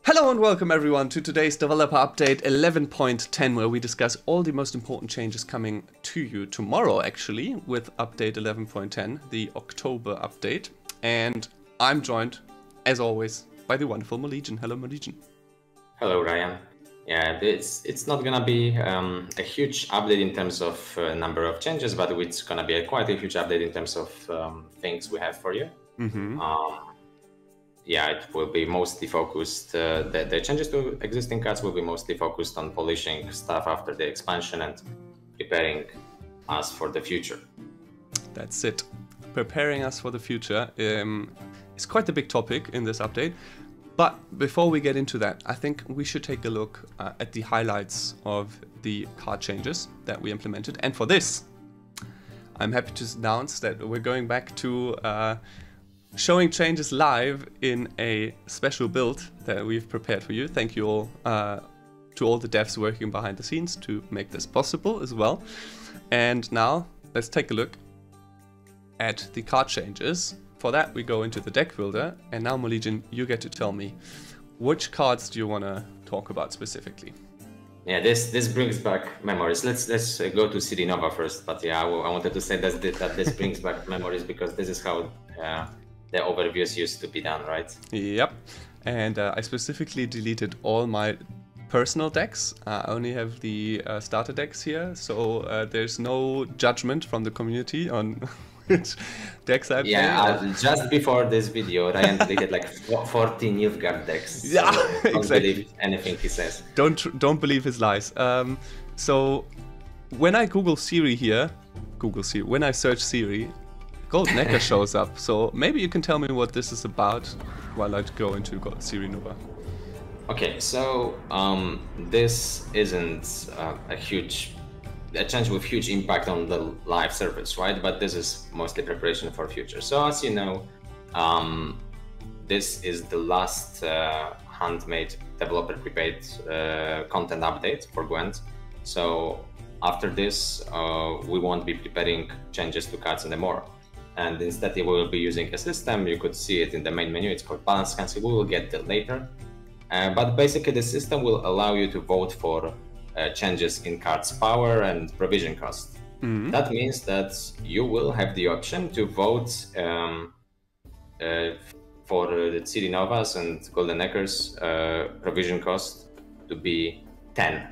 Hello and welcome everyone to today's developer update 11.10, where we discuss all the most important changes coming to you tomorrow, actually, with update 11.10, the October update. And I'm joined, as always, by the wonderful Molegion. Hello, Molegion. Hello, Ryan. Yeah, it's not gonna be a huge update in terms of number of changes, but it's gonna be quite a huge update in terms of things we have for you. Yeah, it will be mostly focused, the changes to existing cards will be mostly focused on polishing stuff after the expansion and preparing us for the future. That's it. Preparing us for the future is quite a big topic in this update. But before we get into that, I think we should take a look at the highlights of the card changes that we implemented. And for this, I'm happy to announce that we're going back to showing changes live in a special build that we've prepared for you. Thank you all to all the devs working behind the scenes to make this possible as well. And now let's take a look at the card changes. For that, we go into the deck builder, and now Molegion, you get to tell me which cards do you want to talk about specifically. Yeah, this brings back memories. Let's go to City Nova first. But yeah, I wanted to say that this brings back memories because this is how the overviews used to be done, right? Yep. And I specifically deleted all my personal decks. I only have the starter decks here, so there's no judgment from the community on which decks I play. Yeah, just before this video, Ryan deleted like 14 Nilfgaard decks. Yeah, so don't exactly. believe anything he says. Don't believe his lies. So when I Google Siri here, when I search Siri, Golden Necker shows up. So maybe you can tell me what this is about while I go into Siri Nova. Okay, so this isn't a change with huge impact on the live service, right? But this is mostly preparation for future. So as you know, this is the last handmade developer prepaid content update for GWENT. So after this, we won't be preparing changes to cards anymore. And instead we will be using a system. You could see it in the main menu. It's called Balance Cancel. We will get that later. But basically the system will allow you to vote for changes in cards power and provision cost. That means that you will have the option to vote for the City Novas and Golden Neckers provision cost to be 10.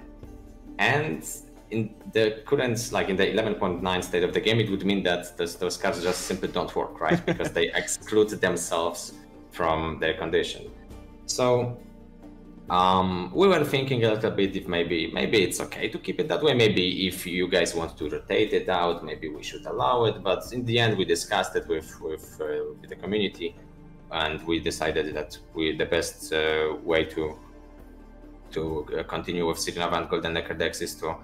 And in the current, like in the 11.9 state of the game, it would mean that those cards just simply don't work, right? Because they exclude themselves from their condition. So we were thinking a little bit if maybe it's okay to keep it that way. Maybe if you guys want to rotate it out, maybe we should allow it. But in the end, we discussed it with the community, and we decided that the best way to continue with City Nova and Golden Necker decks is to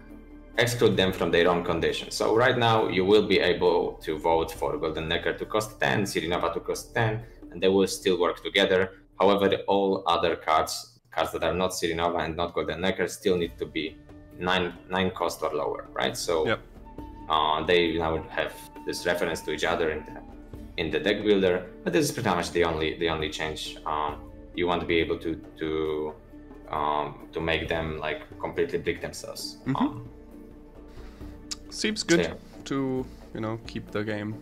exclude them from their own condition. So right now you will be able to vote for Golden Necker to cost 10, City Nova to cost 10, and they will still work together. However, all other cards that are not City Nova and not Golden Necker still need to be 9 cost or lower, right? So yep. They now have this reference to each other in the deck builder, but this is pretty much the only change. You won't be able to make them like completely brick themselves. Seems good to keep the game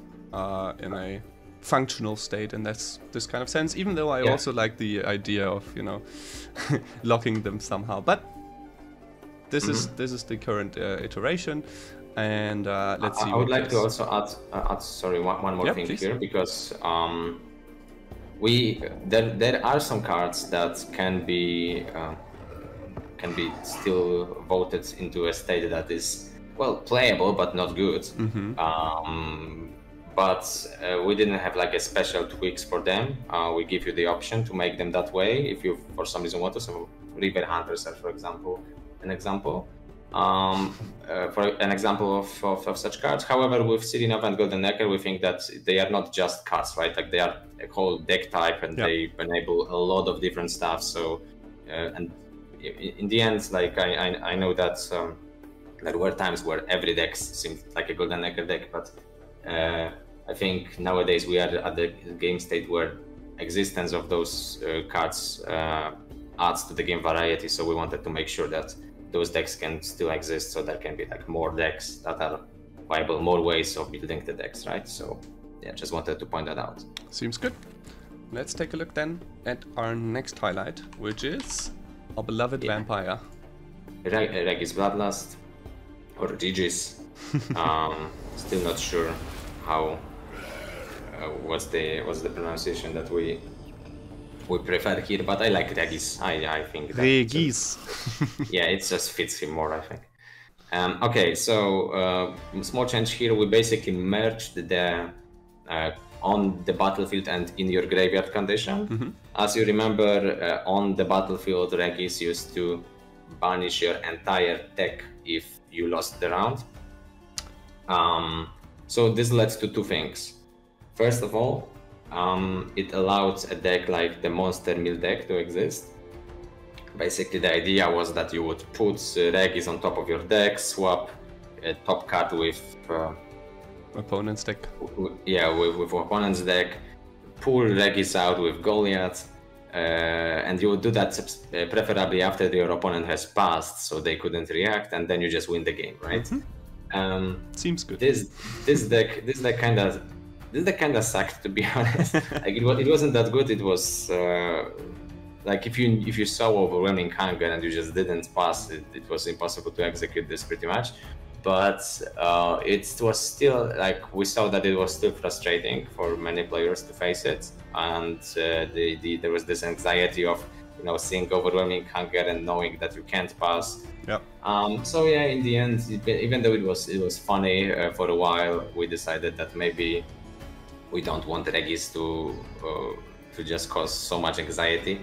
in a functional state in this kind of sense, even though I also like the idea of locking them somehow. But this is the current iteration, and let's see. I would like to also add sorry, one more thing here, because there are some cards that can be still voted into a state that is playable but not good. But we didn't have like a special tweaks for them. We give you the option to make them that way if you for some reason want to. So River Hunters are, for example, an example of such cards. However, with City Nova and Golden Necker, we think that they are not just cards, right? Like they are a whole deck type, and they enable a lot of different stuff. So and in the end, like I know that there were times where every deck seemed like a Golden Necker deck, but I think nowadays we are at the game state where existence of those cards adds to the game variety. So we wanted to make sure that those decks can still exist, so there can be like more decks that are viable, more ways of building the decks, right? So yeah, just wanted to point that out. Seems good. Let's take a look then at our next highlight, which is our beloved vampire. Regis Bloodlust, or Regis. Still not sure how. What's the pronunciation that we prefer here? But I like Regis. I think that Regis. yeah, it just fits him more, I think. Okay, so small change here. We basically merged the on the battlefield and in your graveyard condition. As you remember, on the battlefield, Regis used to banish your entire deck if you lost the round. So this led to two things. First of all, it allowed a deck like the Monster Mill deck to exist. Basically, the idea was that you would put Regis on top of your deck, swap a top card with opponent's deck. Yeah, with opponent's deck, pull Regis out with Goliath, and you would do that preferably after your opponent has passed, so they couldn't react, and then you just win the game, right? Seems good. This deck kind of sucked, to be honest. Like it wasn't that good. It was like if you saw overwhelming hunger and you just didn't pass, it was impossible to execute this pretty much. But it was still like we saw that it was still frustrating for many players to face it, and there was this anxiety of seeing overwhelming hunger and knowing that you can't pass. Yeah. So yeah, in the end, even though it was funny for a while, we decided that maybe we don't want Regis to just cause so much anxiety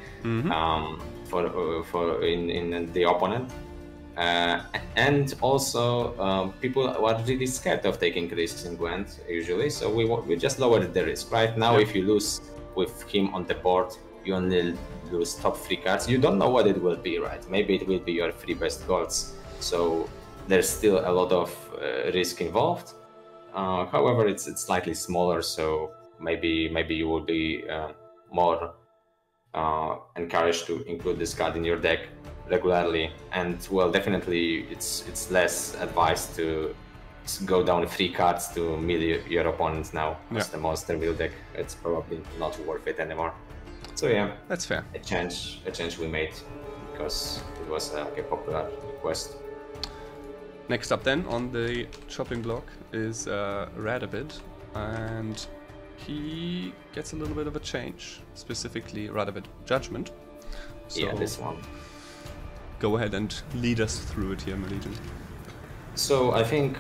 for in the opponent. And also, people are really scared of taking risks in Gwent usually, so we just lowered the risk. Right now, if you lose with him on the board, you only lose top 3 cards. You don't know what it will be, right? Maybe it will be your 3 best golds. So there's still a lot of risk involved. However, it's slightly smaller, so maybe you will be more encouraged to include this card in your deck regularly. And well, definitely it's less advised to go down 3 cards to mill your opponents now. As the Monster Mill deck, it's probably not worth it anymore. So yeah, that's fair. A change we made because it was a popular request. Next up then on the chopping block is Radabid, and he gets a little bit of a change, specifically Radabid Judgment. So yeah, this one. Go ahead and lead us through it here, Molegion. So I think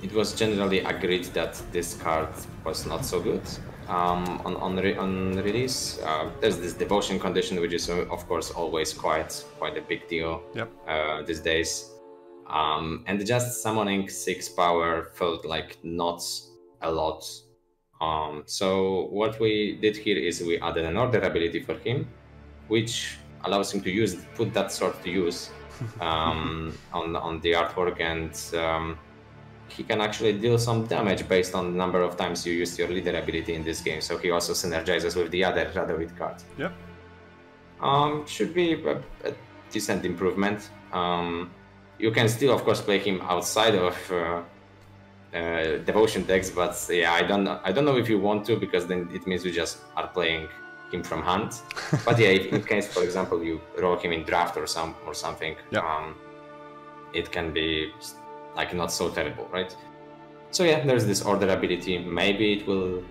it was generally agreed that this card was not so good. On release, there's this devotion condition, which is of course always quite a big deal these days. And just summoning 6 power felt like not a lot. So what we did here is we added an order ability for him, which allows him to put that sword to use on the artwork, and he can actually deal some damage based on the number of times you used your leader ability in this game. So he also synergizes with the other Radabid card. Yep. Should be a decent improvement. You can still, of course, play him outside of devotion decks, but yeah, I don't know if you want to, because then it means you just are playing him from hand. But yeah, if in case, for example, you roll him in draft or something, it can be like not so terrible, right? So yeah, there's this order ability. Maybe it will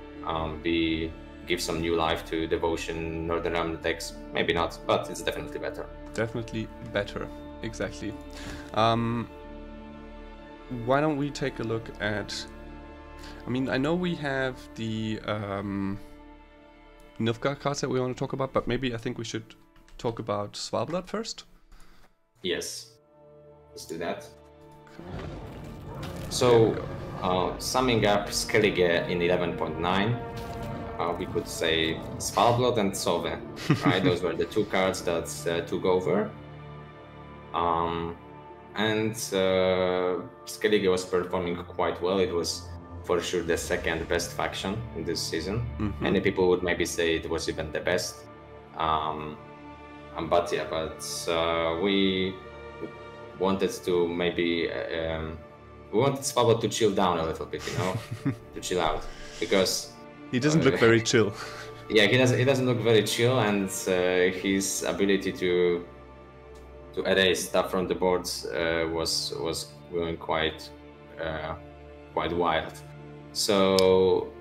give some new life to devotion Northern Realm decks. Maybe not, but it's definitely better. Definitely better, exactly. Why don't we take a look at... I mean, I know we have the Nilfgaard cards that we want to talk about, but maybe I think we should talk about Svalbard first. Yes, let's do that. So, summing up Skellige in 11.9, we could say Svalbard and Sove, right? Those were the 2 cards that took over. And Skellige was performing quite well. It was for sure the 2nd best faction in this season. Many people would maybe say it was even the best. But we wanted to maybe we wanted Svalbard to chill down a little bit, you know, to chill out, because he doesn't look very chill. Yeah, he doesn't look very chill, and his ability to erase stuff from the boards was going quite wild. So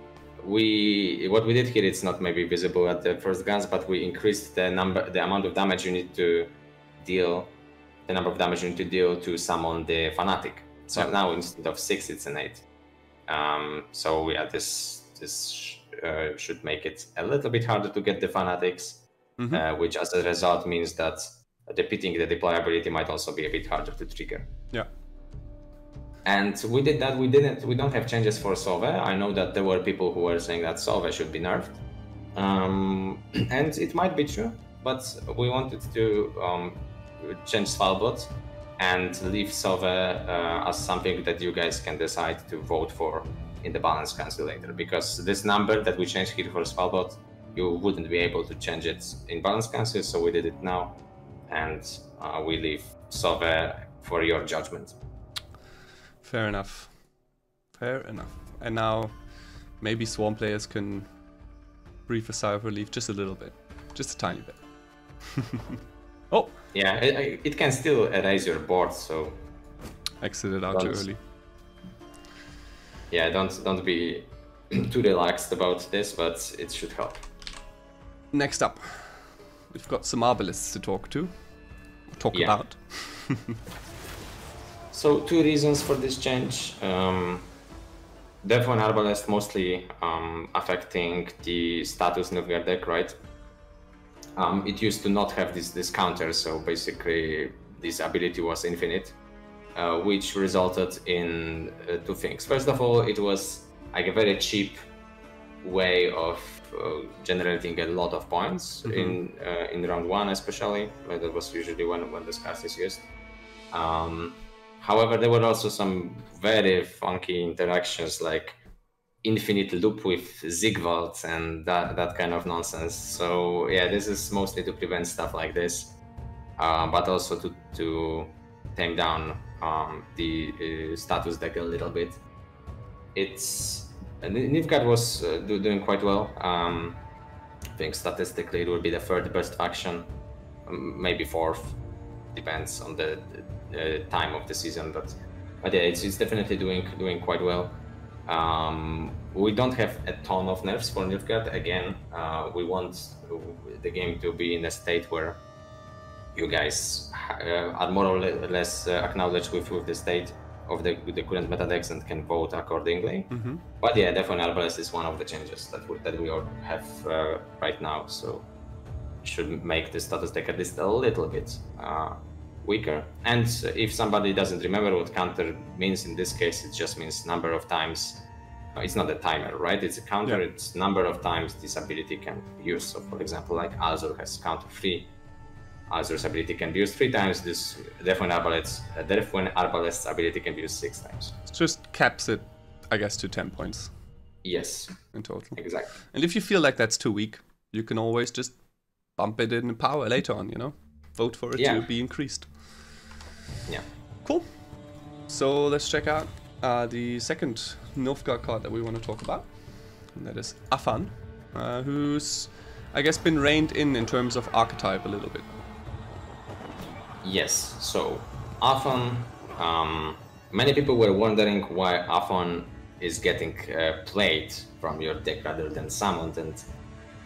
what we did here, it's not maybe visible at the first glance, but we increased the amount of damage you need to deal, the number of damage you need to deal to summon the fanatic. So now instead of 6, it's an 8. So yeah, this should make it a little bit harder to get the fanatics, which as a result means that repeating the deploy ability might also be a bit harder to trigger. Yeah. And we did that. We don't have changes for Sove. I know that there were people who were saying that Sove should be nerfed, and it might be true, but we wanted to change Svalbard and leave Sove as something that you guys can decide to vote for in the balance council later, because this number that we changed here for Svalbard, you wouldn't be able to change it in balance council, so we did it now, and we leave Sove for your judgment. Fair enough. Fair enough. And now maybe Swarm players can breathe a sigh of relief just a little bit, just a tiny bit. Oh! Yeah, it can still erase your board, so exit it out too early. Yeah, don't be too relaxed about this, but it should help. Next up, we've got some Arbalists to talk about. So 2 reasons for this change. Death and Arbalest mostly affecting the status Nilfgaard deck, right? It used to not have this counter, so basically this ability was infinite, which resulted in 2 things. First of all, it was like a very cheap way of generating a lot of points in round 1, especially. That was usually when this card is used. However, there were also some very funky interactions, like infinite loop with Zigwald and that kind of nonsense. So yeah, this is mostly to prevent stuff like this, but also to tame down the status deck a little bit. Nilfgaard was doing quite well. I think statistically it would be the 3rd best faction, maybe 4th, depends on the time of the season, but yeah, it's definitely doing quite well. We don't have a ton of nerfs for Nilfgaard. Again, we want the game to be in a state where you guys are more or less acknowledged with the state of the current meta decks and can vote accordingly. But yeah, definitely Arbalest is one of the changes that we all have right now, so it should make the status deck at least a little bit weaker. And if somebody doesn't remember what counter means in this case, it just means number of times. It's not a timer, right? It's a counter. Yeah. It's number of times this ability can be used. So for example, like Azur has counter 3. Azur's ability can be used 3 times. This Death when Arbalest's ability can be used 6 times. It just caps it, I guess, to 10 points. Yes. In total. Exactly. And if you feel like that's too weak, you can always just bump it in power later on, you know? Vote for it to be increased. Yeah. Cool. So let's check out the second Nilfgaard card that we want to talk about. And that is Afan, who's, I guess, been reined in terms of archetype a little bit. Yes. So Afan, many people were wondering why Afan is getting played from your deck rather than summoned, and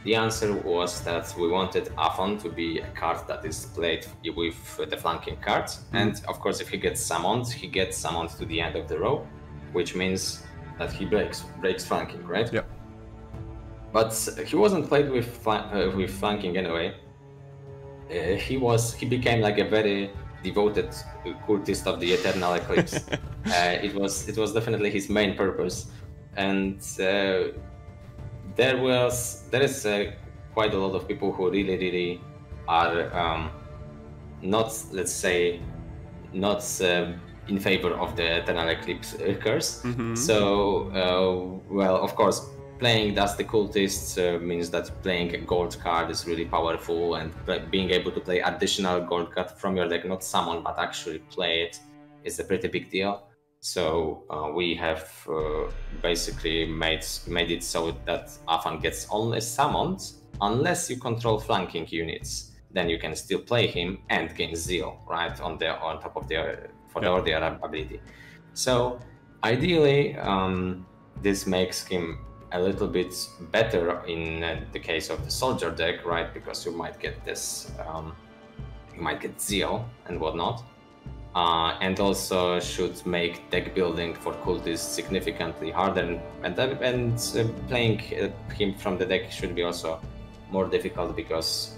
the answer was that we wanted Afan to be a card that is played with the flanking cards. And of course, if he gets summoned to the end of the row, which means that he breaks flanking, right? Yeah. But he wasn't played with flanking anyway. He became like a very devoted cultist of the Eternal Eclipse. It was definitely his main purpose, and there is quite a lot of people who really are not, let's say, not in favor of the Eternal Eclipse curse. So well, of course, playing as the cultists means that playing a gold card is really powerful, and being able to play additional gold card from your deck, not summon but actually play it, is a pretty big deal. So we have basically made it so that Afan gets only summoned unless you control flanking units. Then you can still play him and gain Zeal, right, on top of the order ability. So ideally, this makes him a little bit better in the case of the soldier deck, right? Because you might get this, you might get Zeal and whatnot. And also should make deck building for cultists significantly harder, and playing him from the deck should be also more difficult because,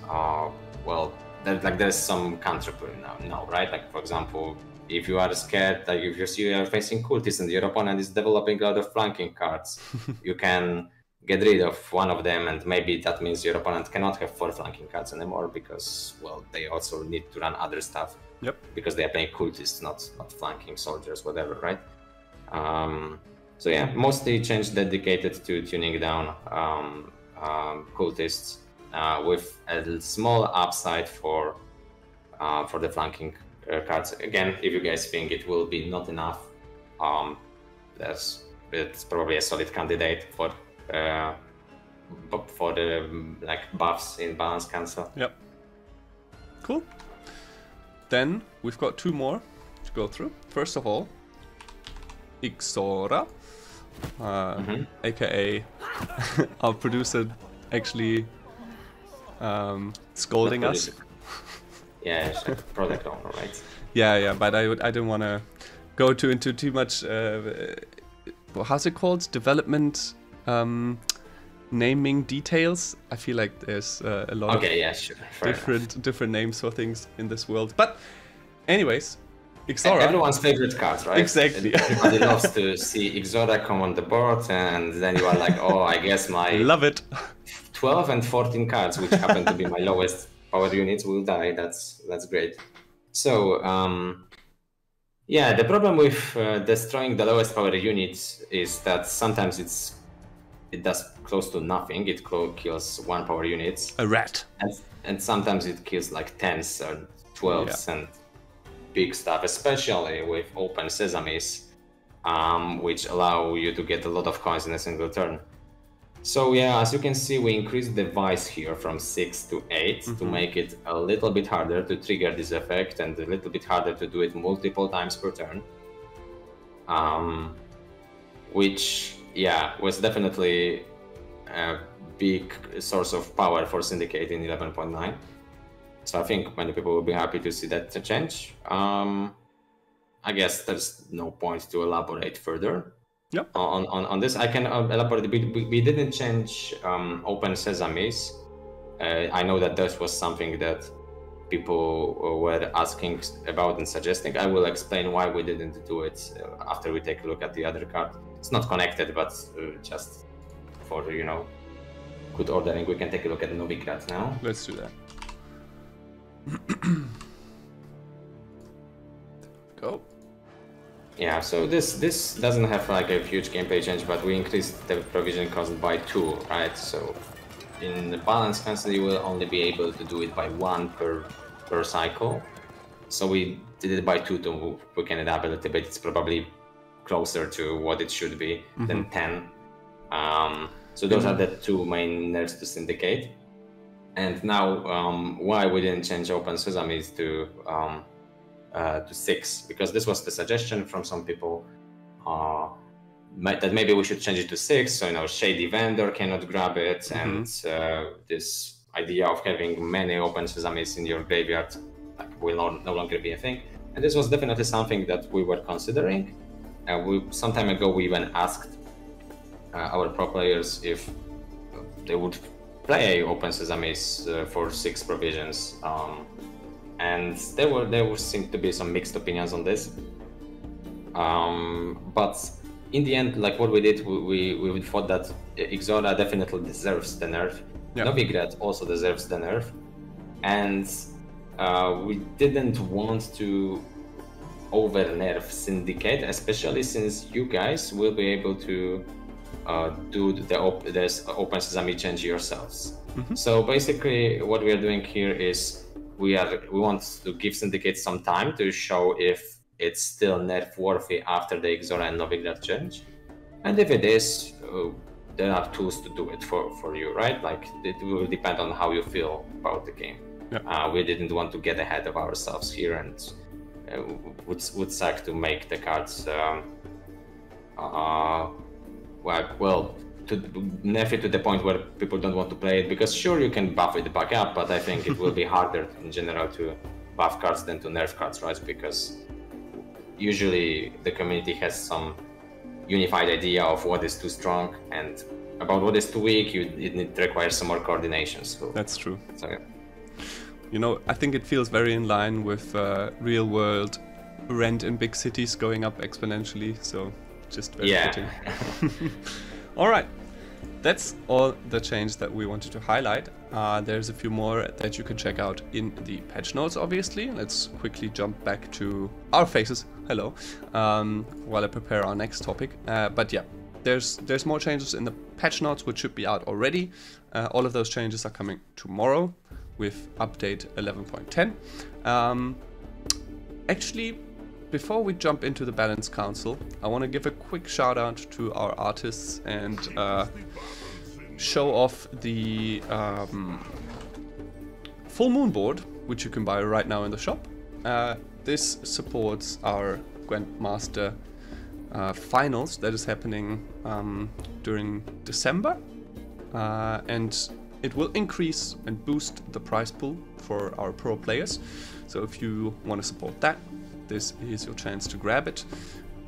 well, there's some counterplay now, right? Like, for example, if you are scared, like if you see you are facing cultists and your opponent is developing a lot of flanking cards, you can get rid of one of them, and maybe that means your opponent cannot have 4 flanking cards anymore because, well, they also need to run other stuff. Yep. Because they are playing cultists, not flanking soldiers, whatever, right? So yeah, mostly change dedicated to tuning down cultists with a small upside for the flanking cards. Again, if you guys think it will be not enough, it's probably a solid candidate for the like buffs in balance cancel. Yep. Cool. Then we've got 2 more to go through. First of all, Ixora, aka our producer, actually scolding us. Yeah, it's like product owner, right? Yeah, but I didn't want to go into too much. How's it called? Development naming details. I feel like there's a lot of different names for things in this world. But anyways, Ixora. Everyone's favorite cards, right? Exactly. Everybody loves to see Ixora come on the board, and then you are like, oh, I guess my love it. 12 and 14 cards, which happen to be my lowest power units, will die. That's great. So yeah, the problem with destroying the lowest power units is that sometimes it does close to nothing. It kills 1 power units. A rat. And sometimes it kills like 10s or 12s and big stuff, especially with open sesames, which allow you to get a lot of coins in a single turn. So yeah, as you can see, we increased the vice here from 6 to 8 to make it a little bit harder to trigger this effect and a little bit harder to do it multiple times per turn. Which, yeah, was definitely a big source of power for Syndicate in 11.9. So I think many people will be happy to see that change. I guess there's no point to elaborate further. Yep. On this. I can elaborate a bit. We didn't change open sesames. I know that this was something that people were asking about and suggesting. I will explain why we didn't do it after we take a look at the other card. It's not connected, but just for, you know, good ordering, we can take a look at Novigrad now. Let's do that. Go. Yeah, so this doesn't have like a huge gameplay change, but we increased the provision cost by 2, right? So in the balance cancel, you will only be able to do it by 1 per cycle. So we did it by 2 to weaken it up a little bit. It's probably closer to what it should be than 10. So those are the 2 main nerfs to Syndicate. And now, why we didn't change Open Sesame to 6? Because this was the suggestion from some people that maybe we should change it to 6, so, you know, Shady Vendor cannot grab it, and this idea of having many Open Sesames in your graveyard will no longer be a thing. And this was definitely something that we were considering. Some time ago, we even asked our pro players if they would play Open Sesames for 6 provisions, and there seemed to be some mixed opinions on this. But in the end, like what we did, we thought that Ixora definitely deserves the nerf. Yeah. Novigrad also deserves the nerf, and we didn't want to over nerf Syndicate, especially since you guys will be able to do the Open Sesame change yourselves. So basically, what we are doing here is we want to give Syndicate some time to show if it's still nerf worthy after the Ixora and Novigrad change, and if it is, there are tools to do it for you, right? Like it will depend on how you feel about the game. Yep. We didn't want to get ahead of ourselves here, and would suck to make the cards to nerf it to the point where people don't want to play it, because sure, you can buff it back up, but I think it will be harder in general to buff cards than to nerf cards, right? Because usually the community has some unified idea of what is too strong, and about what is too weak, it requires some more coordination. So that's true. So, yeah. You know, I think it feels very in line with real world rent in big cities going up exponentially, so just very fitting. All right, that's all the change that we wanted to highlight. There's a few more that you can check out in the patch notes, obviously. Let's quickly jump back to our faces. Hello, while I prepare our next topic. But yeah, there's more changes in the patch notes, which should be out already. All of those changes are coming tomorrow with update 11.10. Actually, before we jump into the Balance Council, I want to give a quick shout out to our artists and show off the Full Moon board, which you can buy right now in the shop. This supports our GWENT Master finals that is happening during December, and it will increase and boost the prize pool for our pro players. So if you want to support that, this is your chance to grab it.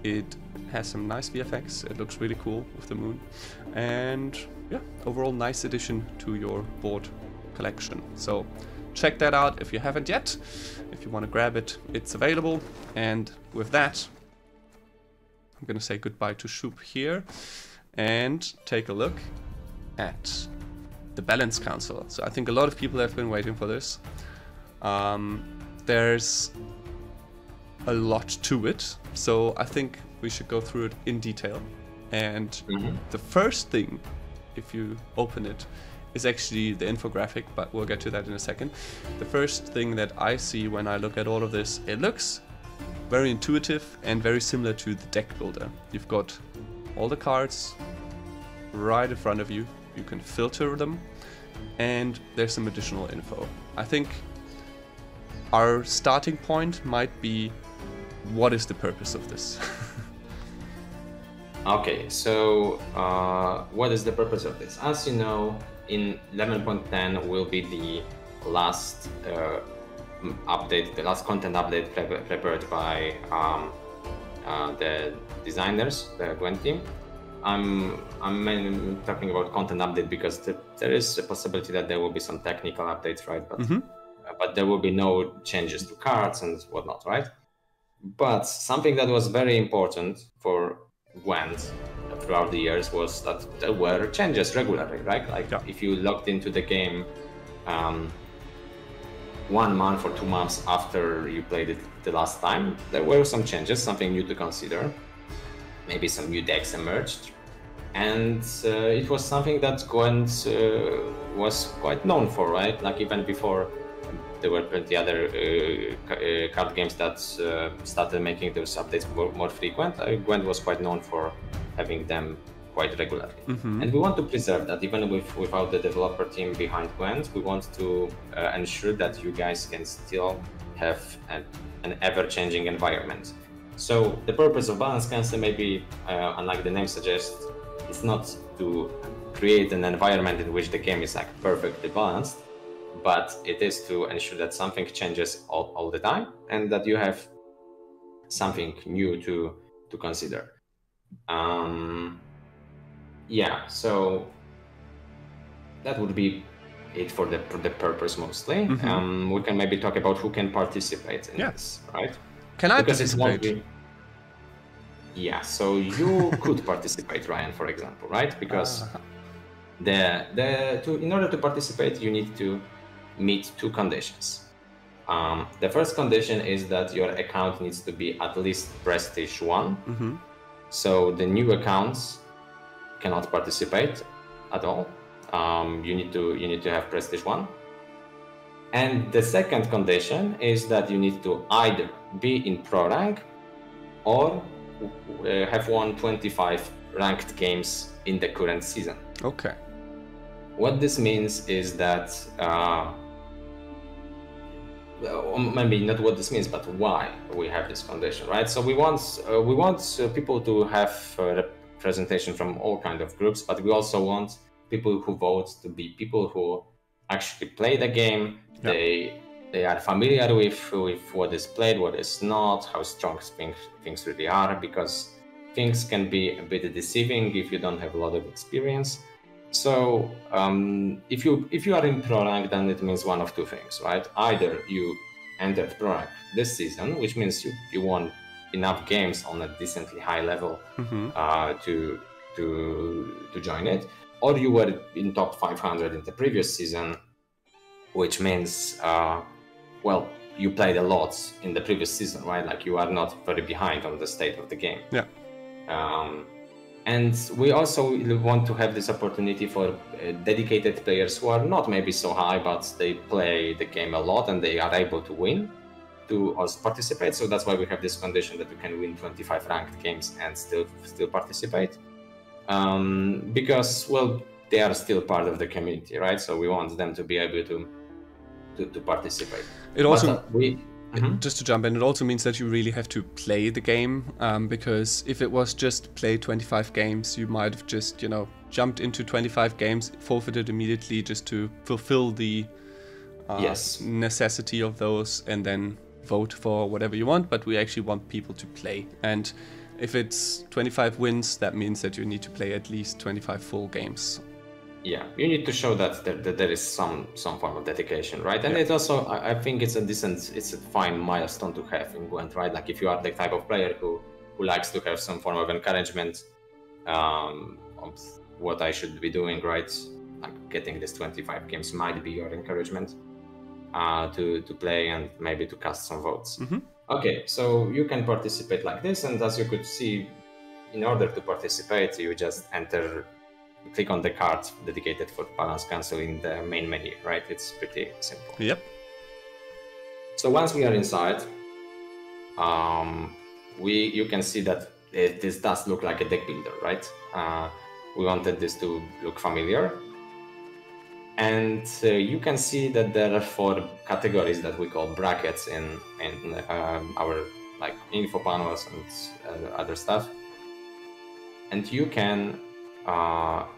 It has some nice VFX, it looks really cool with the moon, and yeah, overall nice addition to your board collection. So check that out if you haven't yet. If you want to grab it, it's available. And with that, I'm gonna say goodbye to Shoop here and take a look at the Balance Council. So I think a lot of people have been waiting for this. There's a lot to it, so I think we should go through it in detail. And the first thing, if you open it, is actually the infographic, but we'll get to that in a second. The first thing that I see when I look at all of this, it looks very intuitive and very similar to the deck builder. You've got all the cards right in front of you. You can filter them, and there's some additional info. I think our starting point might be, what is the purpose of this? Okay, so what is the purpose of this? As you know, in 11.10 will be the last update, the last content update prepared by the designers, the GWENT team. I'm mainly talking about content update because there is a possibility that there will be some technical updates, right? But there will be no changes to cards and whatnot, right? But something that was very important for GWENT throughout the years was that there were changes regularly, right? Like if you logged into the game 1 month or 2 months after you played it the last time, there were some changes, something new to consider. Maybe some new decks emerged. And it was something that GWENT was quite known for, right? Like even before, there were plenty other card games that started making those updates more frequent. GWENT was quite known for having them quite regularly. And we want to preserve that, even without the developer team behind GWENT. We want to ensure that you guys can still have an ever-changing environment. So the purpose of Balance Council, maybe, unlike the name suggests, it's not to create an environment in which the game is like perfectly balanced, but it is to ensure that something changes all the time and that you have something new to consider. Yeah, so that would be it for the purpose mostly. We can maybe talk about who can participate in this, right? Can I participate? Yeah, so you could participate, Ryan, for example, right? Because in order to participate, you need to meet 2 conditions. The first condition is that your account needs to be at least Prestige 1. So the new accounts cannot participate at all. You need to have Prestige 1. And the second condition is that you need to either be in Pro rank or have won 25 ranked games in the current season. Okay. What this means is that, maybe not what this means, but why we have this condition, right? So we want people to have representation from all kinds of groups, but we also want people who vote to be people who actually play the game. They are familiar with what is played, what is not, how strong things really are, because things can be a bit deceiving if you don't have a lot of experience. So if you are in Pro rank, then it means one of two things, right? Either you entered Pro rank this season, which means you won enough games on a decently high level to join it, or you were in top 500 in the previous season, which means, well, you played a lot in the previous season, right? Like you are not very behind on the state of the game. Yeah. And we also want to have this opportunity for dedicated players who are not maybe so high, but they play the game a lot and they are able to win, to also participate. So that's why we have this condition that you can win 25 ranked games and still participate. Because, well, they are still part of the community, right? So we want them to be able to participate. It also just to jump in, it also means that you really have to play the game, because if it was just play 25 games, you might have just, you know, jumped into 25 games, forfeited immediately just to fulfill the necessity of those, and then vote for whatever you want. But we actually want people to play, and if it's 25 wins, that means that you need to play at least 25 full games. Yeah, you need to show that there is some form of dedication, right? And it also, I think it's a fine milestone to have in GWENT, right? Like if you are the type of player who likes to have some form of encouragement of what I should be doing, right? Like getting this 25 games might be your encouragement to play and maybe to cast some votes. Okay, so you can participate like this, and as you could see, in order to participate, you just click on the card dedicated for balance cancel in the main menu, right? It's pretty simple. Yep. So once we are inside, you can see that this does look like a deck builder, right? We wanted this to look familiar. And you can see that there are 4 categories that we call brackets in our like info panels and other stuff. And you can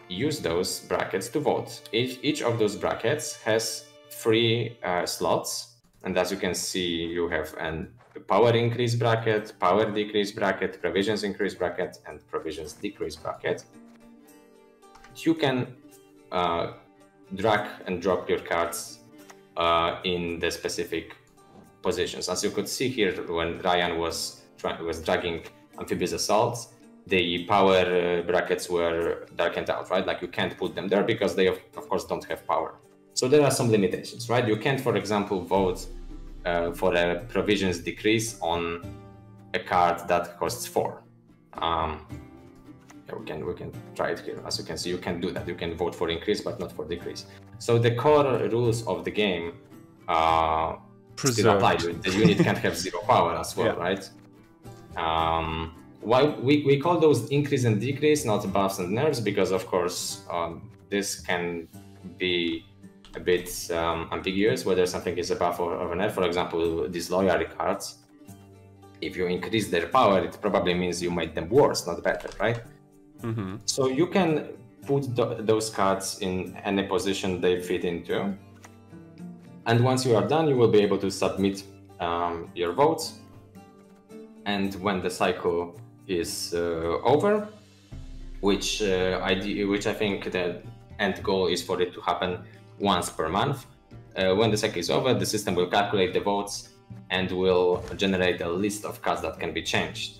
use those brackets to vote. Each of those brackets has 3 slots, and as you can see, you have a power increase bracket, power decrease bracket, provisions increase bracket, and provisions decrease bracket. You can drag and drop your cards in the specific positions. As you could see here, when Ryan was dragging Amphibious Assault, the power brackets were darkened out, right? Like you can't put them there because they of course don't have power. So there are some limitations, right? You can't, for example, vote for a provisions decrease on a card that costs 4. We can try it here. As you can see, you can do that. You can vote for increase, but not for decrease. So the core rules of the game still apply. The unit can't have 0 power as well, right? Why we call those increase and decrease, not buffs and nerfs, because of course this can be a bit ambiguous whether something is a buff or a nerf. For example, these loyalty cards, if you increase their power, it probably means you made them worse, not better, right? So you can put those cards in any position they fit into, and once you are done, you will be able to submit your votes. And when the cycle is over, which I think the end goal is for it to happen once per month. When the cycle is over, the system will calculate the votes and will generate a list of cards that can be changed.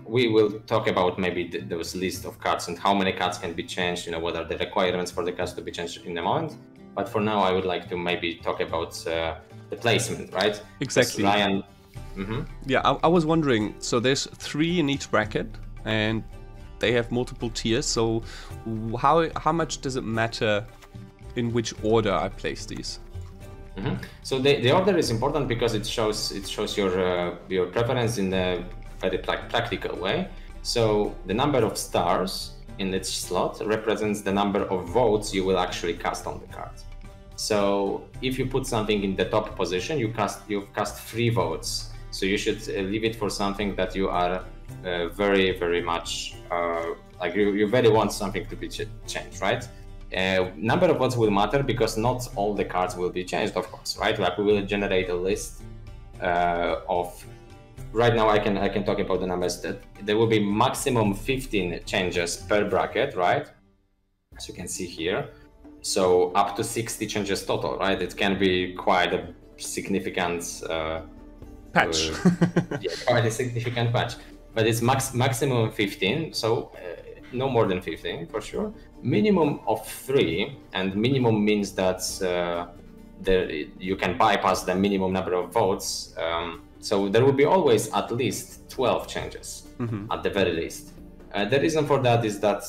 We will talk about maybe those list of cards and how many cards can be changed, what are the requirements for the cards to be changed in a moment. But for now, I would like to maybe talk about the placement, right? Exactly. Ryan. Yeah, I was wondering, so there's 3 in each bracket, and they have multiple tiers. So how much does it matter in which order I place these? So the order is important because it shows your preference in a very practical way. So the number of stars in each slot represents the number of votes you will actually cast on the card. So if you put something in the top position, you've cast 3 votes. So you should leave it for something that you are very much like you very want something to be changed, right? Number of votes will matter because not all the cards will be changed, of course, right? Like we will generate a list of. Right now, I can talk about the numbers. That there will be maximum 15 changes per bracket, right? As you can see here. So up to 60 changes total, right? It can be quite a significant patch. Yeah, quite a significant patch. But it's maximum 15, so no more than 15 for sure. Minimum of 3, and minimum means that you can bypass the minimum number of votes. So there will be always at least 12 changes at the very least. The reason for that is that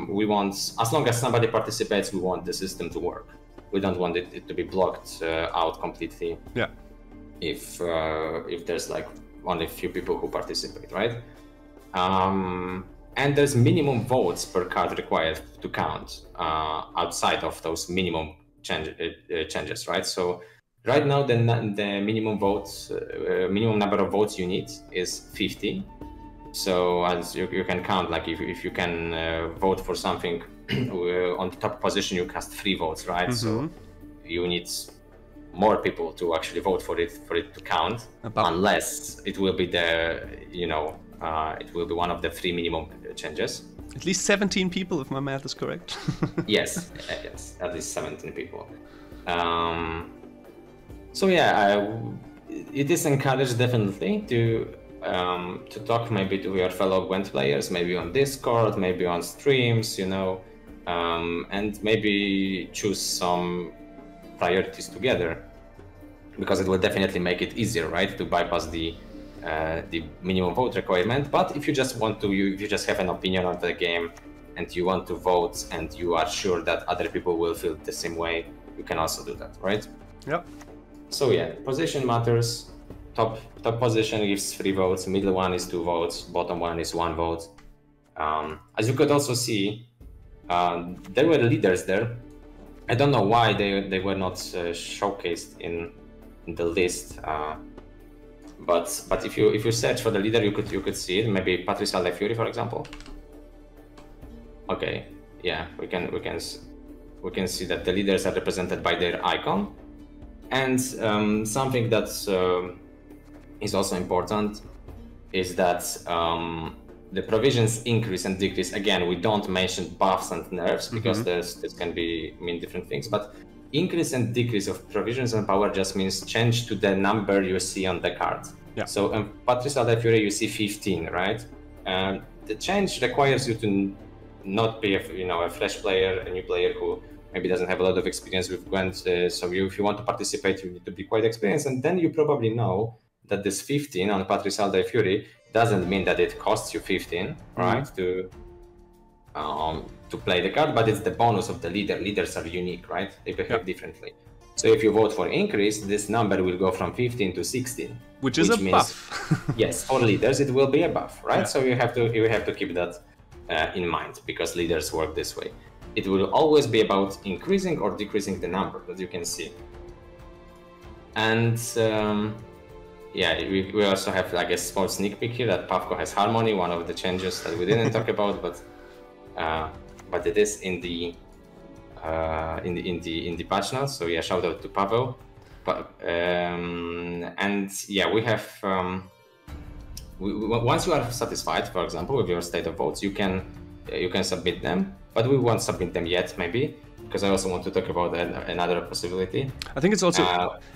we want, as long as somebody participates, we want the system to work. We don't want it to be blocked out completely. Yeah. If there's like only a few people who participate, right? And there's minimum votes per card required to count outside of those minimum changes, right? So right now the minimum votes, minimum number of votes you need is 50. So as you can count, like if you can vote for something on the top position, you cast 3 votes, right? So you need more people to actually vote for it to count, unless it will be it will be one of the 3 minimum changes. At least 17 people, if my math is correct. Yes, at least 17 people. So yeah, it is encouraged definitely to talk maybe to your fellow GWENT players, maybe on Discord, maybe on streams, and maybe choose some priorities together, because it will definitely make it easier, right, to bypass the minimum vote requirement. But if you just want to, if you just have an opinion on the game and you want to vote and you are sure that other people will feel the same way, you can also do that, right? Yep. So yeah, position matters. Top position gives 3 votes, middle one is 2 votes, bottom one is 1 vote. As you could also see, there were leaders there. I don't know why they were not showcased in the list. But if you search for the leader, you could see it. Maybe Patricia Le Fury, for example. Okay, yeah, we can see that the leaders are represented by their icon. And something that is also important is that the provisions increase and decrease. Again, we don't mention buffs and nerfs because this can mean different things. But increase and decrease of provisions and power just means change to the number you see on the card. Yeah. So Patricia Le Fury, you see 15, right? The change requires you to not be a fresh player, a new player who maybe doesn't have a lot of experience with GWENT. So if you want to participate, you need to be quite experienced. And then you probably know that this 15 on Patricia Le Fury doesn't mean that it costs you 15, right? To play the card, but it's the bonus of the leader. Leaders are unique, right? They behave differently. So if you vote for increase, this number will go from 15 to 16, which is a buff. Yes, for leaders it will be a buff, right? Yeah. So you have to keep that in mind, because leaders work this way. It will always be about increasing or decreasing the number, as you can see. And yeah, we also have like a small sneak peek here that Pavko has harmony, one of the changes that we didn't talk about, but it is in the patch notes. So yeah, shout out to Pavel. And yeah, we have once you are satisfied, for example, with your state of votes, you can submit them, but we won't submit them yet, maybe, because I also want to talk about another possibility. I think it's also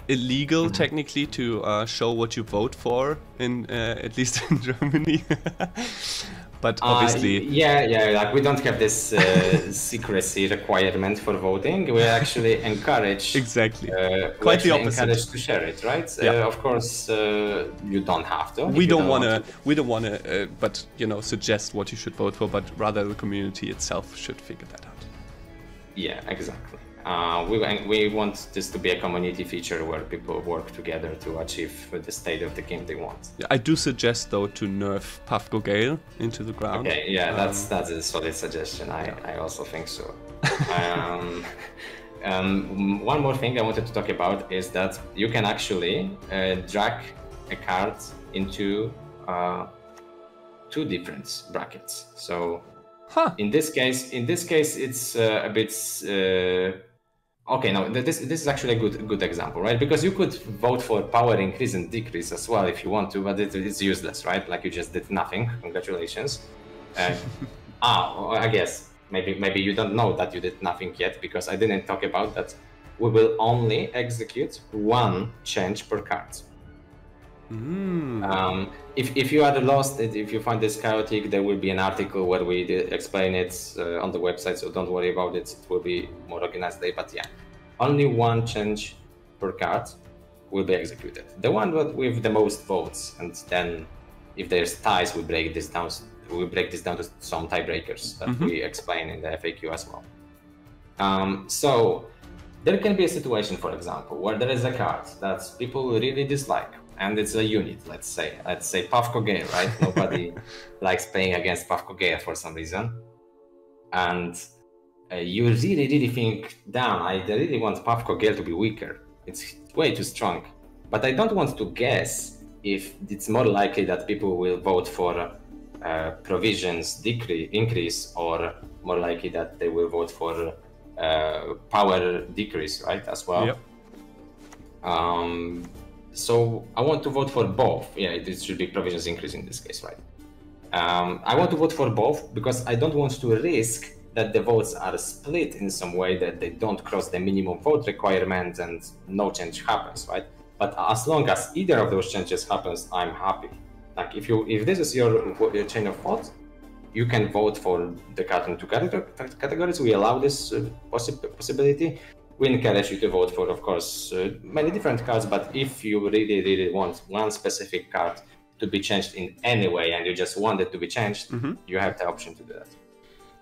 illegal technically to show what you vote for, in at least in Germany. but obviously... Yeah, like we don't have this secrecy requirement for voting. We actually encourage... Exactly. Quite the opposite. Encourage to share it, right? Yeah. Of course, you don't have to. We don't want to, but, suggest what you should vote for, but rather the community itself should figure that out. Yeah, exactly. We want this to be a community feature where people work together to achieve the state of the game they want. Yeah, I do suggest though to nerf Puffco Gale into the ground. Okay, yeah, that's a solid suggestion. I also think so. One more thing I wanted to talk about is that you can actually drag a card into 2 different brackets. So in this case, it's a bit. Okay, no, this is actually a good example, right? Because you could vote for power increase and decrease as well if you want to, but it's useless, right? Like you just did nothing. Congratulations. I guess maybe you don't know that you did nothing yet, because I didn't talk about that. We will only execute 1 change per card. If you are lost, if you find this chaotic, there will be an article where we explain it on the website, so don't worry about it. It will be more organized day, but yeah, only 1 change per card will be executed. The one with the most votes, and then if there's ties, we break this down. We break this down to some tiebreakers that we explain in the FAQ as well. So there can be a situation, for example, where there is a card that people really dislike. And it's a unit, let's say Puffco Gale, right? Nobody likes playing against Puffco Gale for some reason. And you really think, damn, I really want Puffco Gale to be weaker. It's way too strong. But I don't want to guess if it's more likely that people will vote for provisions increase, or more likely that they will vote for power decrease, right, as well. Yep. So I want to vote for both. Yeah, it should be provisions increase in this case, right? I want to vote for both because I don't want to risk that the votes are split in some way, that they don't cross the minimum vote requirement and no change happens, right? But as long as either of those changes happens, I'm happy. Like if this is your chain of thought, you can vote for the card in 2 categories. We allow this possibility. We encourage you to vote for, of course, many different cards, but if you really want one specific card to be changed in any way and you just want it to be changed, you have the option to do that.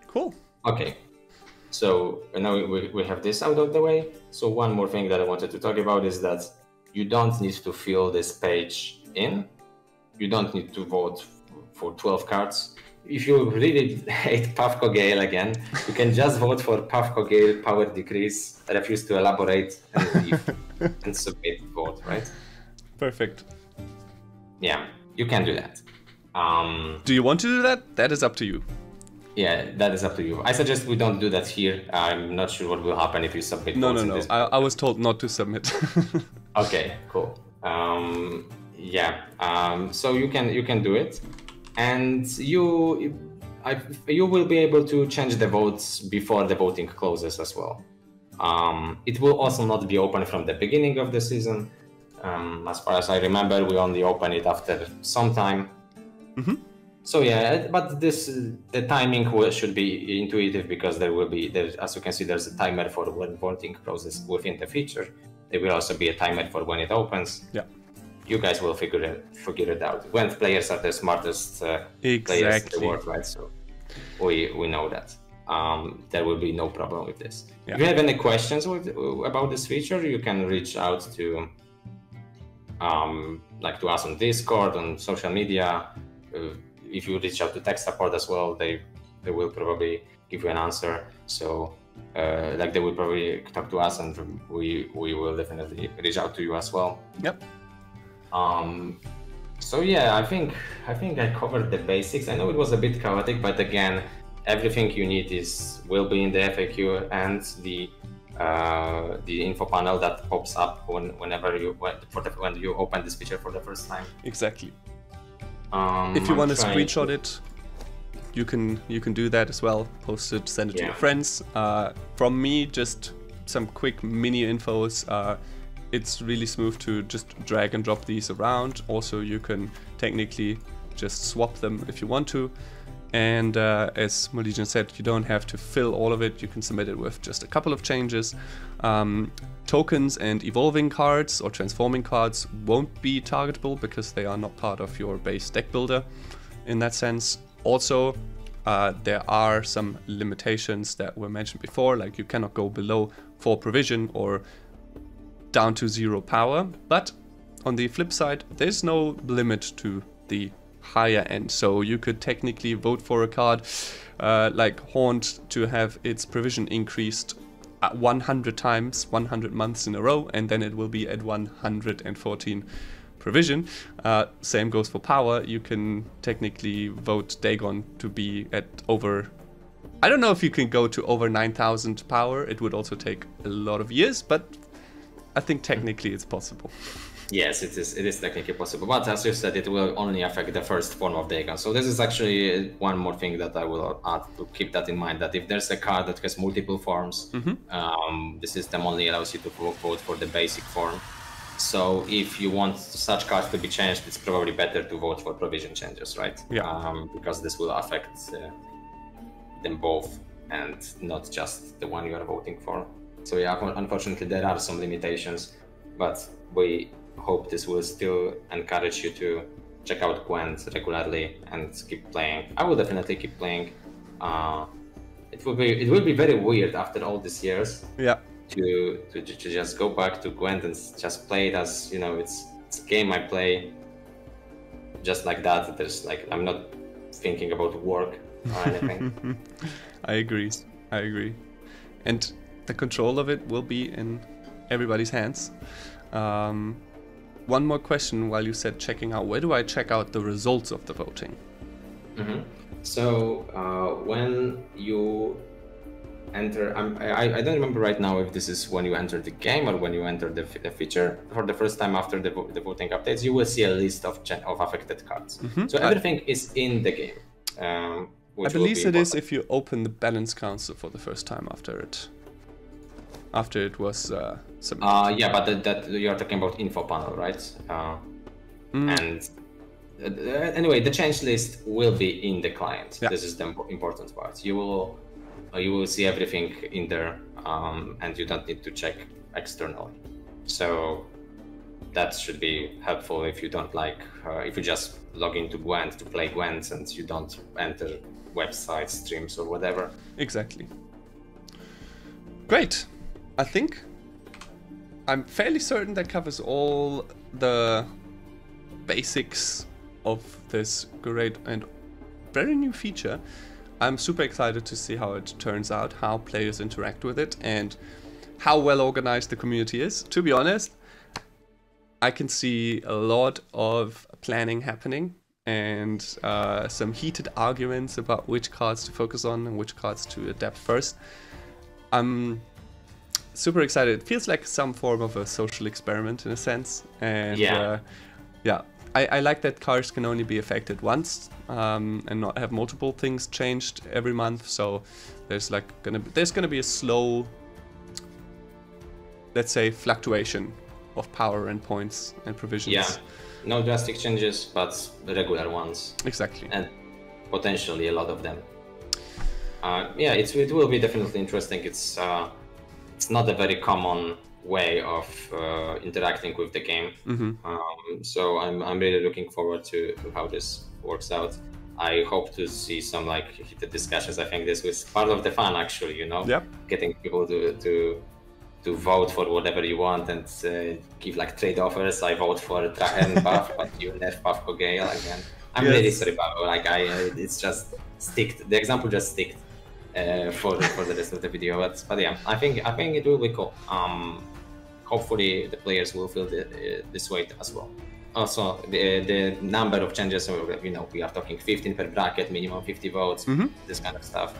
Cool. Okay, so now we have this out of the way. So one more thing that I wanted to talk about is that you don't need to fill this page in. You don't need to vote for 12 cards. If you really hate Puffco Gale again, you can just vote for Puffco Gale power decrease, refuse to elaborate, and leave, and submit the vote, right? Perfect. Yeah, you can do that. Do you want to do that? That is up to you. Yeah, that is up to you. I suggest we don't do that here. I'm not sure what will happen if you submit votes. No. I was told not to submit. Okay, cool. So you can do it. And you will be able to change the votes before the voting closes as well. It will also not be open from the beginning of the season. As far as I remember, we only open it after some time. So yeah, but the timing should be intuitive, because as you can see, there's a timer for when voting closes within the feature. There will also be a timer for when it opens. Yeah. You guys will figure it out. GWENT players are the smartest players in the world, right? So we know that. There will be no problem with this. Yeah. If you have any questions about this feature, you can reach out to to us on Discord, on social media. If you reach out to tech support as well, they will probably give you an answer. So they will probably talk to us, and we will definitely reach out to you as well. Yep. So yeah, I think I covered the basics. I know it was a bit chaotic, but again, everything you need will be in the FAQ and the info panel that pops up when you open this feature for the first time. Exactly. If you want to screenshot it, you can do that as well. Post it, send it to your friends. From me, just some quick mini infos. It's really smooth to just drag and drop these around. Also, you can technically just swap them if you want to. And as Molegion said, you don't have to fill all of it. You can submit it with just a couple of changes. Tokens and evolving cards or transforming cards won't be targetable because they are not part of your base deck builder in that sense. Also, there are some limitations that were mentioned before, like you cannot go below 4 provision or down to 0 power. But on the flip side, there's no limit to the higher end, so you could technically vote for a card like Haunt to have its provision increased at 100 times, 100 months in a row, and then it will be at 114 provision. Same goes for power. You can technically vote Dagon to be at over, I don't know if you can go to over 9,000 power. It would also take a lot of years, but I think technically it's possible. Yes, it is technically possible, but as you said, it will only affect the first form of Dagon. So this is actually one more thing that I will add to keep that in mind, that if there's a card that has multiple forms, the system only allows you to vote for the basic form. So if you want such cards to be changed, it's probably better to vote for provision changes, right? Yeah. Because this will affect them both and not just the one you are voting for. So yeah, unfortunately there are some limitations, but we hope this will still encourage you to check out GWENT regularly and keep playing. I will definitely keep playing. It will be very weird after all these years. Yeah. To just go back to GWENT and just play it as, you know, it's a game I play just like that. There's like, I'm not thinking about work or anything. I agree. And the control of it will be in everybody's hands. One more question while you said checking out. Where do I check out the results of the voting? So when you enter, I don't remember right now if this is when you enter the game or when you enter the feature for the first time after the voting updates, you will see a list of affected cards. So everything is in the game. I believe it is if you open the balance council for the first time after it was submitted. Yeah, but that you are talking about info panel, right? And anyway, the change list will be in the client. Yeah. This is the important part. You will see everything in there, and you don't need to check externally. So that should be helpful if you don't like, if you just log into GWENT to play GWENT and you don't enter websites, streams, or whatever. Exactly. Great. I think I'm fairly certain that covers all the basics of this great and very new feature. I'm super excited to see how it turns out, how players interact with it, and how well organized the community is. To be honest, I can see a lot of planning happening and some heated arguments about which cards to focus on and which cards to adapt first. I'm super excited. It feels like some form of a social experiment in a sense. And yeah, I like that cards can only be affected once and not have multiple things changed every month. So there's like gonna be a slow, let's say, fluctuation of power and points and provisions. Yeah, no drastic changes, but regular ones. Exactly. And potentially a lot of them. Yeah, it will be definitely interesting. It's not a very common way of interacting with the game. So I'm really looking forward to how this works out. I hope to see some like heated discussions. I think this was part of the fun, actually, you know, getting people to vote for whatever you want and give like trade offers. I vote for Drahen buff, but you nerf buff for Gale again. I'm really sorry, but like it's just sticked. The example just sticked for the rest of the video. But yeah, I think it will be cool. Hopefully the players will feel this way as well. Also, the number of changes, you know, we are talking 15 per bracket, minimum 50 votes, this kind of stuff.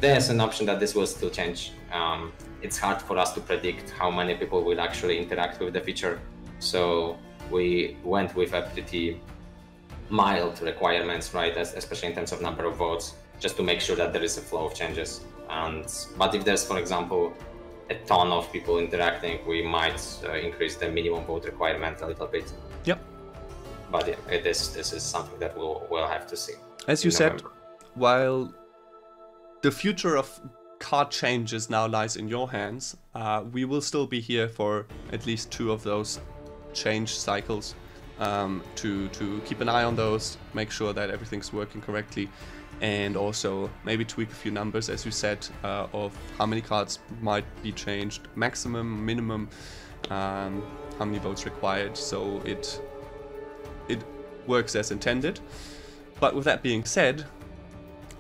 There's an option that this will still change. It's hard for us to predict how many people will actually interact with the feature. So we went with a pretty mild requirements, right? Especially in terms of number of votes, just to make sure that there is a flow of changes. But if there's, for example, a ton of people interacting, we might increase the minimum vote requirement a little bit. Yep. But yeah, this is something that we'll have to see. As you said, while the future of card changes now lies in your hands, we will still be here for at least 2 of those change cycles, to keep an eye on those, make sure that everything's working correctly, and also maybe tweak a few numbers, as you said, of how many cards might be changed, maximum, minimum, how many votes required, so it works as intended. But with that being said,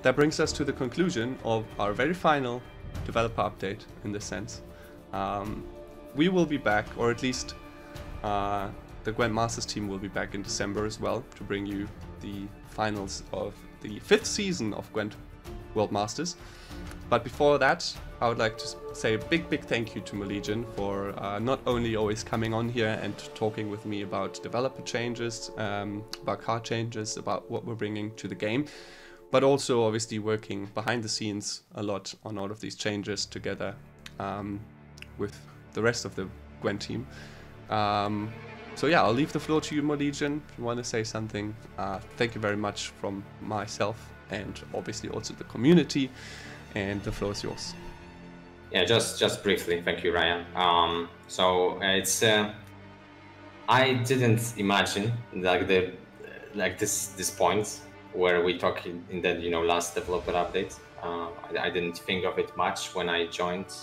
that brings us to the conclusion of our very final developer update in this sense. We will be back, or at least the GWENT Masters team will be back in December as well, to bring you the finals of the 5th season of GWENT World Masters. But before that, I would like to say a big thank you to Molegion for not only always coming on here and talking with me about developer changes, about card changes, about what we're bringing to the game, but also obviously working behind the scenes a lot on all of these changes together with the rest of the GWENT team. So yeah, I'll leave the floor to you, Molegion, if you want to say something. Thank you very much from myself and obviously also the community, and the floor is yours. Yeah, just briefly, thank you, Ryan. So it's I didn't imagine this point where we talk in the last developer update. I didn't think of it much when I joined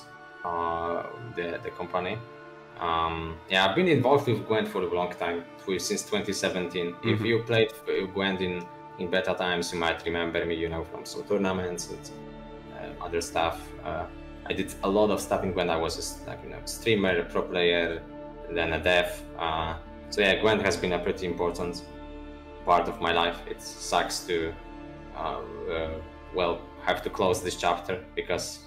the company. Yeah, I've been involved with GWENT for a long time, since 2017. Mm-hmm. If you played GWENT in beta times, you might remember me, from some tournaments and other stuff. I did a lot of stuff in GWENT. I was a streamer, a pro player, then a dev. So yeah, GWENT has been a pretty important part of my life. It sucks to have to close this chapter, because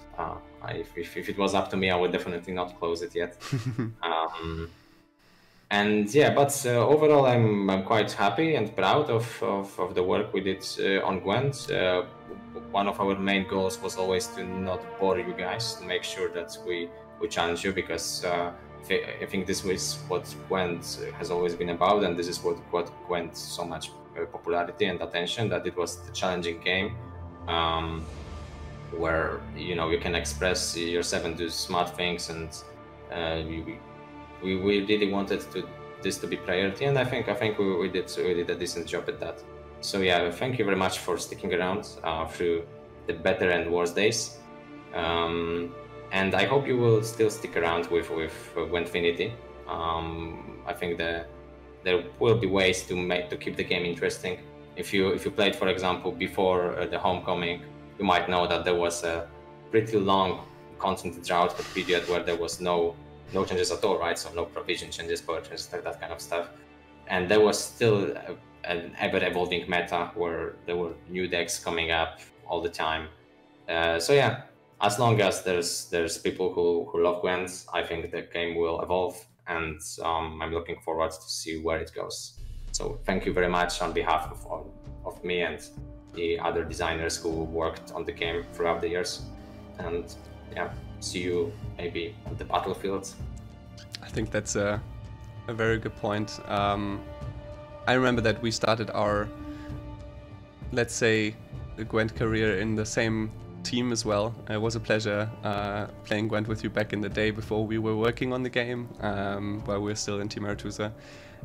if it was up to me, I would definitely not close it yet. And yeah, but overall, I'm quite happy and proud of the work we did on GWENT. One of our main goals was always to not bore you guys, to make sure that we challenge you, because I think this was what GWENT has always been about, and this is what GWENT so much popularity and attention, that it was the challenging game, where you can express yourself and do smart things, and we really wanted this to be priority, and I think we did a decent job at that. So yeah, thank you very much for sticking around through the better and worse days, and I hope you will still stick around with GWENTfinity. I think there will be ways to keep the game interesting. If you played, for example, before the Homecoming, you might know that there was a pretty long content drought period where there was no changes at all, right? So no provision changes, power changes, that kind of stuff. And there was still an ever-evolving meta where there were new decks coming up all the time. So yeah, as long as there's people who love GWENT, I think the game will evolve, and I'm looking forward to see where it goes. So thank you very much on behalf of me and the other designers who worked on the game throughout the years. And yeah, see you maybe on the battlefield. I think that's a very good point. I remember that we started our, let's say, the GWENT career in the same team as well. It was a pleasure playing GWENT with you back in the day, before we were working on the game, while we were still in Team Aretusa.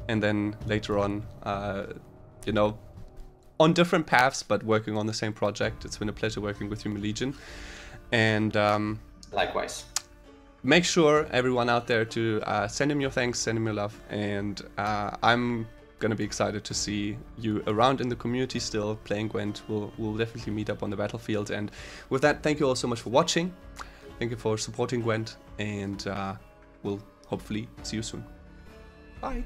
And then later on, on different paths, but working on the same project. It's been a pleasure working with you, Molegion. And likewise. Make sure, everyone out there, to send him your thanks, send him your love. And I'm going to be excited to see you around in the community still, playing GWENT. We'll definitely meet up on the battlefield. And with that, thank you all so much for watching. Thank you for supporting GWENT. And we'll hopefully see you soon. Bye.